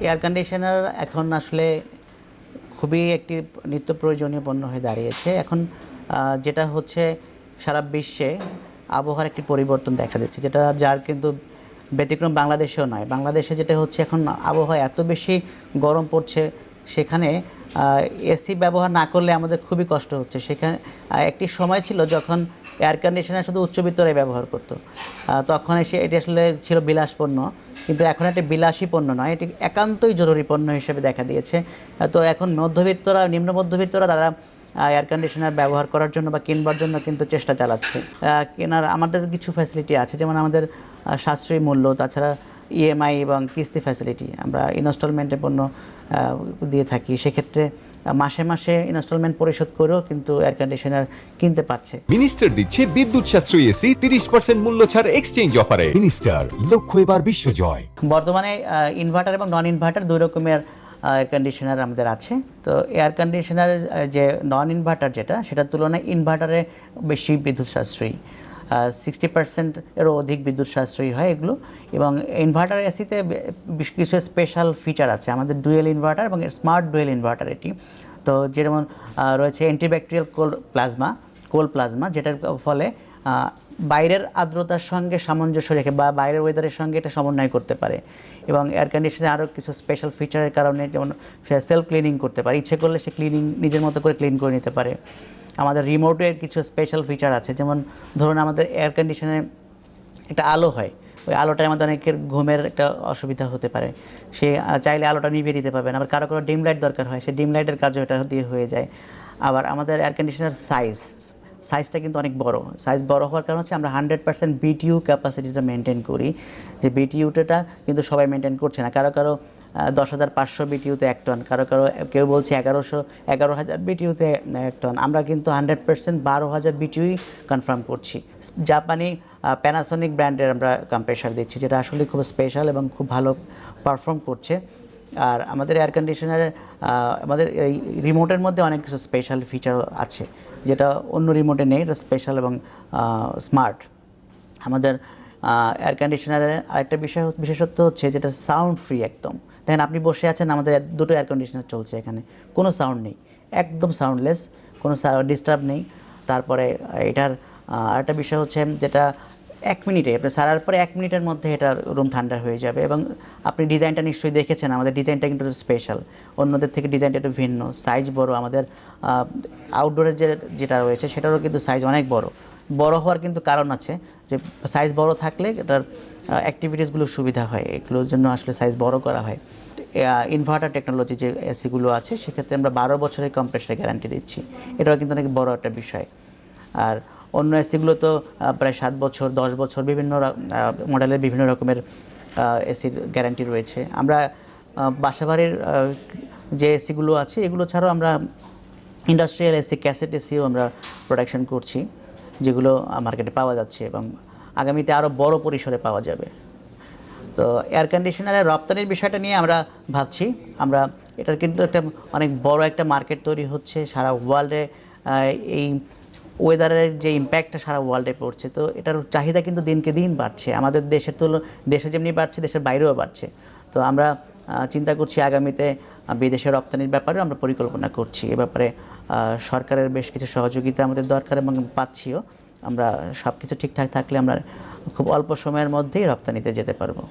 Air conditioner এখন আসলে খুবই একটি নিত্য প্রয়োজনীয় পণ্য হয়ে দাঁড়িয়েছে। এখন যেটা হচ্ছে সারা বিশ্বে আবহাওয়ার একটি পরিবর্তন দেখা দিচ্ছে, যেটা যার কিন্তু ব্যতিক্রম বাংলাদেশেও নয়। বাংলাদেশে যেটা হচ্ছে এখন আবহাওয়া এত বেশি গরম পড়ছে, সেখানে এসি ব্যবহার না করলে আমাদের খুবই কষ্ট হচ্ছে। সেখানে একটি সময় ছিল যখন এয়ার কন্ডিশনার শুধু উচ্চবিত্তরাই ব্যবহার করতো, তখন এটি আসলে ছিল বিলাস পণ্য, কিন্তু এখন এটি বিলাসী পণ্য নয়, এটি একান্তই জরুরি পণ্য হিসেবে দেখা দিয়েছে। তো এখন মধ্যবিত্তরা, নিম্ন মধ্যবিত্তরা তারা এয়ার কন্ডিশনার ব্যবহার করার জন্য বা কিনবার জন্য কিন্তু চেষ্টা চালাচ্ছে। কেনার আমাদের কিছু ফ্যাসিলিটি আছে, যেমন আমাদের সাশ্রয়ী মূল্য, তাছাড়া ইএমআই এবং কিস্তি ফ্যাসিলিটি, আমরা ইনস্টলমেন্টে পণ্য দিয়ে থাকি। সেক্ষেত্রে মাসে মাসে ইনস্টলমেন্ট পরিশোধ করেও কিন্তু এয়ার কন্ডিশনার কিনতে পারছে। মিনিস্টার দিচ্ছে বিদ্যুৎ সাশ্রয়ী এসি 30% মূল্য ছাড় এক্সচেঞ্জ অফারে। মিনিস্টার, লক্ষ্য এবার বিশ্বজয়। বর্তমানে ইনভার্টার এবং নন ইনভার্টার দুই রকমের এয়ার কন্ডিশনার আমাদের আছে। তো এয়ার কন্ডিশনার যে নন ইনভার্টার যেটা, সেটার তুলনায় ইনভার্টারে বেশি বিদ্যুৎ সাশ্রয়ী, 60%-এরও অধিক বিদ্যুৎ সাশ্রয়ী হয় এগুলো। এবং ইনভার্টার এসিতে কিছু স্পেশাল ফিচার আছে, আমাদের ডুয়েল ইনভার্টার এবং স্মার্ট ডুয়েল ইনভার্টার এটি। তো যেমন রয়েছে অ্যান্টিব্যাকটেরিয়াল কোল প্লাজমা, যেটার ফলে বাইরের আর্দ্রতার সঙ্গে সামঞ্জস্য রেখে বা বাইরের ওয়েদারের সঙ্গে এটা সমন্বয় করতে পারে। এবং এয়ার কন্ডিশনে আরও কিছু স্পেশাল ফিচারের কারণে, যেমন সে সেলফ ক্লিনিং করতে পারে, ইচ্ছে করলে সে ক্লিনিং নিজের মতো করে ক্লিন করে নিতে পারে। আমাদের রিমোটের কিছু স্পেশাল ফিচার আছে, যেমন ধরুন আমাদের এয়ার কন্ডিশনে একটা আলো হয়, ওই আলোটায় আমাদের অনেকের ঘুমের একটা অসুবিধা হতে পারে, সে চাইলে আলোটা নিভিয়ে দিতে পারবেন। আবার কারো ডিম লাইট দরকার হয়, সে ডিম লাইটের কাজও এটা দিয়ে হয়ে যায়। আবার আমাদের এয়ার কন্ডিশনার সাইজটা কিন্তু অনেক বড়। সাইজ বড় হওয়ার কারণ হচ্ছে আমরা 100% বিটিইউ ক্যাপাসিটিটা মেনটেন করি। যে বিটিইউটা কিন্তু সবাই মেনটেন করছে না, কারো 10,500 বিটিইউতে 1 টন, কেউ বলছে 11,000 বিটিইউতে 1 টন। আমরা কিন্তু 100% 12,000 বিটিইউ কনফার্ম করছি। জাপানি প্যানাসোনিক ব্র্যান্ডের আমরা কম্প্রেসার দিচ্ছি, যেটা আসলে খুব স্পেশাল এবং খুব ভালো পারফর্ম করছে। আর আমাদের এয়ার কন্ডিশনারের আমাদের এই রিমোটের মধ্যে অনেক কিছু স্পেশাল ফিচার আছে, যেটা অন্য রিমোটে নেই, এটা স্পেশাল এবং স্মার্ট। আমাদের এয়ার কন্ডিশনারের আরেকটা বিশেষত্ব হচ্ছে যেটা সাউন্ড ফ্রি একদম। দেখেন আপনি বসে আছেন, আমাদের দুটো এয়ার কন্ডিশনার চলছে, এখানে কোনো সাউন্ড নেই, একদম সাউন্ডলেস, কোনো ডিস্টার্ব নেই। তারপরে এটার আরেকটা বিষয় হচ্ছে যেটা 1 মিনিটে, আপনি সারার পরে 1 মিনিটের মধ্যে এটা রুম ঠান্ডা হয়ে যাবে। এবং আপনি ডিজাইনটা নিশ্চয়ই দেখেছেন, আমাদের ডিজাইনটা কিন্তু স্পেশাল, অন্যদের থেকে ডিজাইনটা একটু ভিন্ন, সাইজ বড়। আমাদের আউটডোরের যেটা রয়েছে সেটারও কিন্তু সাইজ অনেক বড় হওয়ার কিন্তু কারণ আছে, যে সাইজ বড় থাকলে এটার অ্যাক্টিভিটিসগুলো সুবিধা হয়, এগুলোর জন্য আসলে সাইজ বড় করা হয়। ইনভার্টার টেকনোলজি যে এসিগুলো আছে, সেক্ষেত্রে আমরা 12 বছরের কম্প্রেসার গ্যারান্টি দিচ্ছি, এটাও কিন্তু অনেক বড় একটা বিষয়। আর অন্য এসিগুলো তো প্রায় 7 বছর, 10 বছর, বিভিন্ন মডেলের বিভিন্ন রকমের এসির গ্যারান্টি রয়েছে। আমরা বাসাবাড়ির যে এসিগুলো আছে এগুলো ছাড়াও আমরা ইন্ডাস্ট্রিয়াল এসি, ক্যাসেট এসিও আমরা প্রোডাকশন করছি, যেগুলো মার্কেটে পাওয়া যাচ্ছে এবং আগামীতে আরও বড় পরিসরে পাওয়া যাবে। তো এয়ার কন্ডিশনারের রপ্তানির বিষয়টা নিয়ে আমরা ভাবছি, আমরা এটার কিন্তু একটা অনেক বড় একটা মার্কেট তৈরি হচ্ছে সারা ওয়ার্ল্ডে। এই ওয়েদারের যে ইম্প্যাক্টটা সারা ওয়ার্ল্ডে পড়ছে, তো এটার চাহিদা কিন্তু দিনকে দিন বাড়ছে, আমাদের দেশে যেমনি বাড়ছে, দেশের বাইরেও বাড়ছে। তো আমরা চিন্তা করছি আগামীতে বিদেশে রপ্তানির ব্যাপারেও আমরা পরিকল্পনা করছি। এ ব্যাপারে সরকারের বেশ কিছু সহযোগিতা আমাদের দরকার এবং পাচ্ছিও। আমরা সব কিছু ঠিকঠাক থাকলে আমরা খুব অল্প সময়ের মধ্যেই রপ্তানিতে যেতে পারবো।